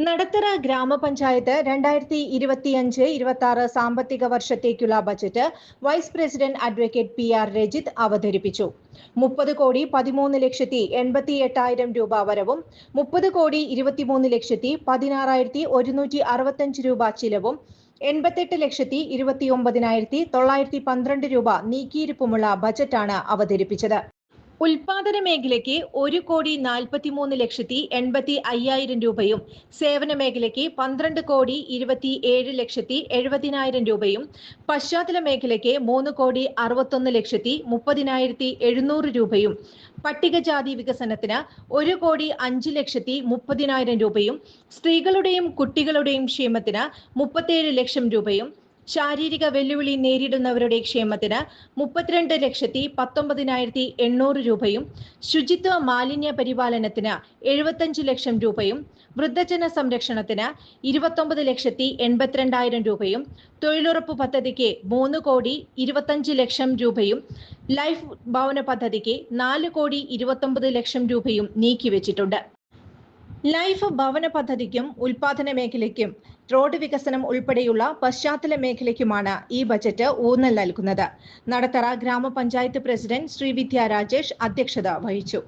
നടത്തറ ഗ്രാമപഞ്ചായത്ത് 2025-26 സാമ്പത്തിക വർഷത്തേക്കുള്ള budget vice president advocate PR Rajith അവതരിപ്പിച്ചു. 30,13,88,000 രൂപ വരവും 30,23,16,165 രൂപ ചിലവും 88,29,912 രൂപ നീക്കിയിരിപ്പുമുള്ള ബജറ്റാണ് അവതരിപ്പിച്ചത്. ഉൽപാദന മേഖലയ്ക്ക് 1,43,80,500 രൂപയും സേവന മേഖലയ്ക്ക് 12,27,70,000 രൂപയും പശ്ചാത്തല മേഖലയ്ക്ക് 3,61,30,700 രൂപയും പട്ടികജാതി വികസനത്തിന് 1,05,30,000 രൂപയും സ്ത്രീകളുടെയും കുട്ടികളുടെയും ക്ഷേമത്തിന് 37 ലക്ഷം രൂപയും ശാരീരിക വെല്ലുവിളി നേരിടുന്നവരുടെ ക്ഷേമത്തിന് 32,19,800 രൂപയും ശുചിത്വ മാലിന്യ പരിപാലനത്തിന് 75 ലക്ഷം രൂപയും വൃദ്ധജന സംരക്ഷണത്തിന് 29,82,000 രൂപയും തൊഴിലുറപ്പ് പദ്ധതിക്ക് 3,25 ലക്ഷം രൂപയും ലൈഫ് ഭവന പദ്ധതിക്ക് 4,29 ലക്ഷം രൂപയും നീക്കിവെച്ചിട്ടുണ്ട്. ലൈഫ് ഭവന പദ്ധതിക്കും ഉൽപാദന മേഖലയ്ക്കും റോഡ് വികസനം ഉൾപ്പെടെയുള്ള പശ്ചാത്തല മേഖലയ്ക്കുമാണ് ഈ ബജറ്റ് ഊന്നൽ നൽകുന്നത്. നടത്തറ ഗ്രാമപഞ്ചായത്ത് പ്രസിഡന്റ് ശ്രീവിദ്യ രാജേഷ് അധ്യക്ഷത വഹിച്ചു.